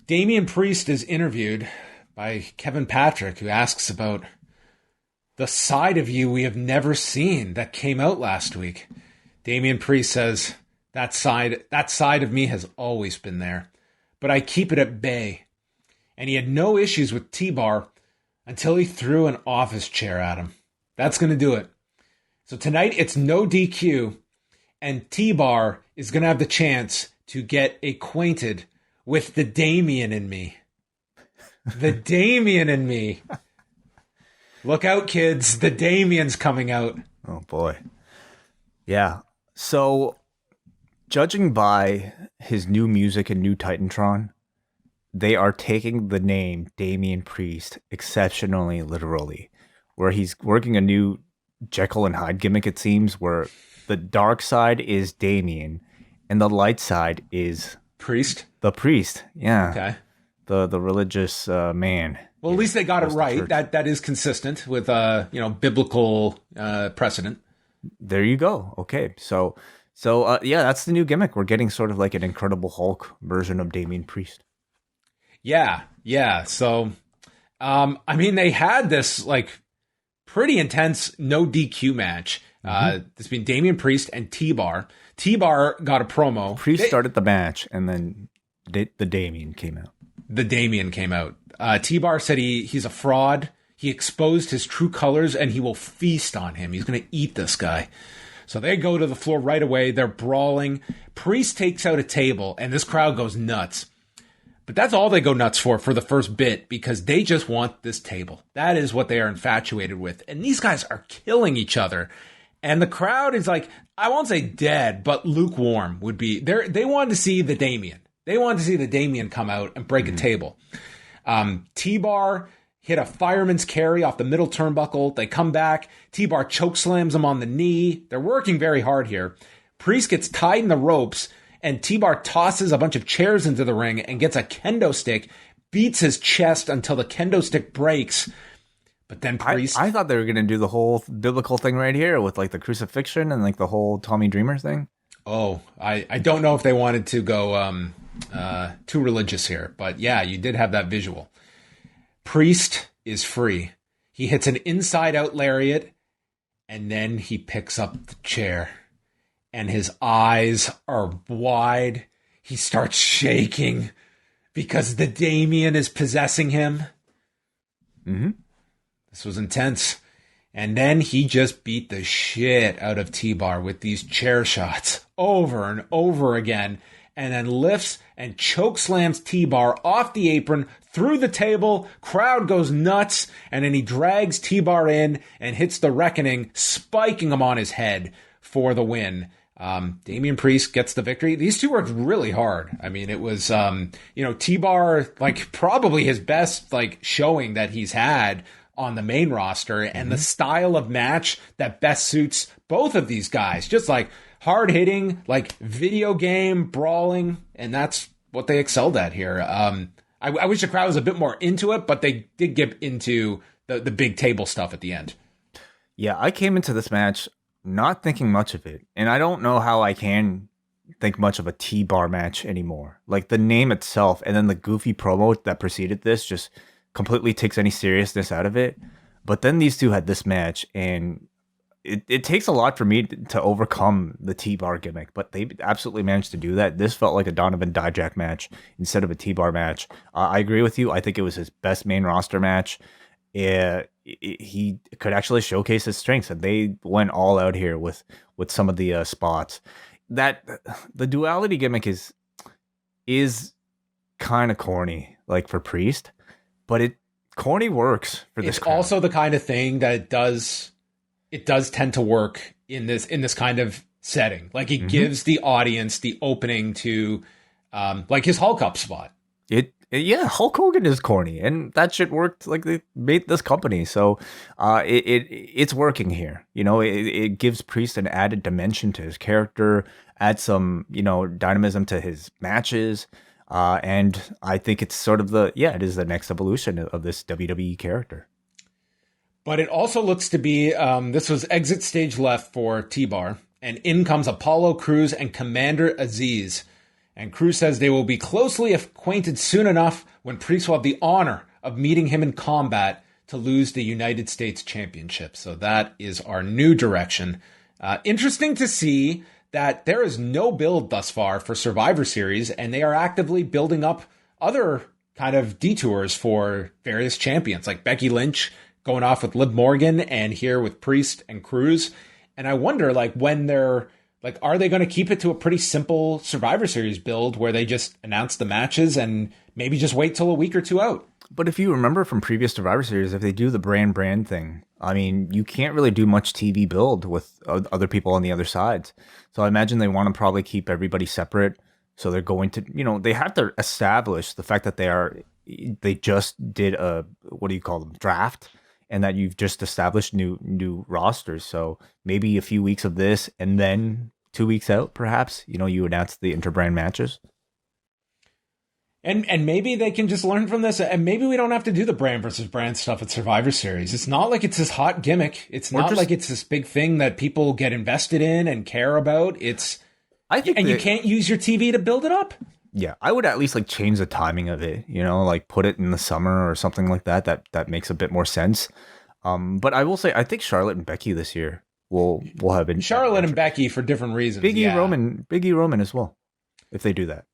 Damian Priest is interviewed by Kevin Patrick, who asks about the side of you we have never seen that came out last week. Damian Priest says, that side of me has always been there, but I keep it at bay. And he had no issues with T-Bar until he threw an office chair at him. That's going to do it. So tonight it's no DQ, and T-Bar is going to have the chance to get acquainted with the Damian in me. The Damian in me. Look out, kids. The Damian's coming out. Oh, boy. Yeah. So, judging by his new music and new Titantron, they are taking the name Damian Priest exceptionally literally, where he's working a new Jekyll and Hyde gimmick, it seems, where the dark side is Damian and the light side is Priest. The priest. Yeah. Okay. The religious man. Well, at least they got it right. That is consistent with biblical precedent. There you go. Okay. So yeah, that's the new gimmick. We're getting sort of like an Incredible Hulk version of Damian Priest. Yeah. So, they had this like pretty intense no DQ match. This being Damian Priest and T-Bar. T-Bar got a promo. Priest started the match, and then the Damian came out. The Damian came out. T-Bar said he's a fraud. He exposed his true colors, and he will feast on him. He's going to eat this guy. So they go to the floor right away. They're brawling. Priest takes out a table, and this crowd goes nuts. But that's all they go nuts for the first bit, because they just want this table. That is what they are infatuated with. And these guys are killing each other. And the crowd is like, I won't say dead, but lukewarm would be. They wanted to see the Damian. They wanted to see the Damian come out and break a table. T-Bar hit a fireman's carry off the middle turnbuckle. They come back. T-Bar chokeslams him on the knee. They're working very hard here. Priest gets tied in the ropes, and T-Bar tosses a bunch of chairs into the ring and gets a kendo stick, beats his chest until the kendo stick breaks. But then Priest... I thought they were going to do the whole biblical thing right here with like the crucifixion and like the whole Tommy Dreamer thing. Oh, I don't know if they wanted to go too religious here. But yeah, you did have that visual. Priest is free. He hits an inside-out lariat, and then he picks up the chair. And his eyes are wide. He starts shaking because the Damian is possessing him. Mm-hmm. This was intense. And then he just beat the shit out of T-Bar with these chair shots over and over again. And then lifts and chokeslams T-Bar off the apron, through the table. Crowd goes nuts. And then he drags T-Bar in and hits the Reckoning, spiking him on his head for the win. Damian Priest gets the victory. These two worked really hard. I mean, it was, T-Bar, like probably his best, like showing that he's had on the main roster, and the style of match that best suits both of these guys. Just like hard hitting, like video game brawling. And that's what they excelled at here. I wish the crowd was a bit more into it, but they did get into the big table stuff at the end. Yeah, I came into this match not thinking much of it. And I don't know how I can think much of a T-Bar match anymore. Like the name itself and then the goofy promo that preceded this just completely takes any seriousness out of it. But then these two had this match, and it takes a lot for me to overcome the T-Bar gimmick, but they absolutely managed to do that. This felt like a Donovan Dijak match instead of a T-Bar match. I agree with you. I think it was his best main roster match. He could actually showcase his strengths, and they went all out here with some of the spots. That the duality gimmick is kind of corny, like for Priest, but corny works for this. It's crowd. Also the kind of thing that it does tend to work in this kind of setting. Like it gives the audience the opening to like his Hulk up spot. Yeah, Hulk Hogan is corny, and that shit worked. Like they made this company, so it's working here. You know, it gives Priest an added dimension to his character, add some dynamism to his matches, and I think it's sort of it is the next evolution of this WWE character. But it also looks to be this was exit stage left for T-Bar, and in comes Apollo Crews and Commander Aziz. And Cruz says they will be closely acquainted soon enough when Priest will have the honor of meeting him in combat to lose the United States Championship. So that is our new direction. Interesting to see that there is no build thus far for Survivor Series, and they are actively building up other kind of detours for various champions, like Becky Lynch going off with Liv Morgan, and here with Priest and Cruz. And I wonder, like, when they're like, are they going to keep it to a pretty simple Survivor Series build where they just announce the matches and maybe just wait till a week or two out? But if you remember from previous Survivor Series, if they do the brand thing, I mean, you can't really do much TV build with other people on the other side. So I imagine they want to probably keep everybody separate. So they're going to, they have to establish the fact that they just did a, what do you call them, draft, and that you've just established new rosters. So maybe a few weeks of this, and then 2 weeks out, perhaps, you announce the interbrand matches. And maybe they can just learn from this, and maybe we don't have to do the brand versus brand stuff at Survivor Series. It's not like it's this hot gimmick. It's not like it's this big thing that people get invested in and care about. You can't use your TV to build it up. Yeah, I would at least change the timing of it, like put it in the summer or something like that. That makes a bit more sense. But I will say, I think Charlotte and Becky this year will have been Charlotte and Becky for different reasons. Big E Roman as well, if they do that.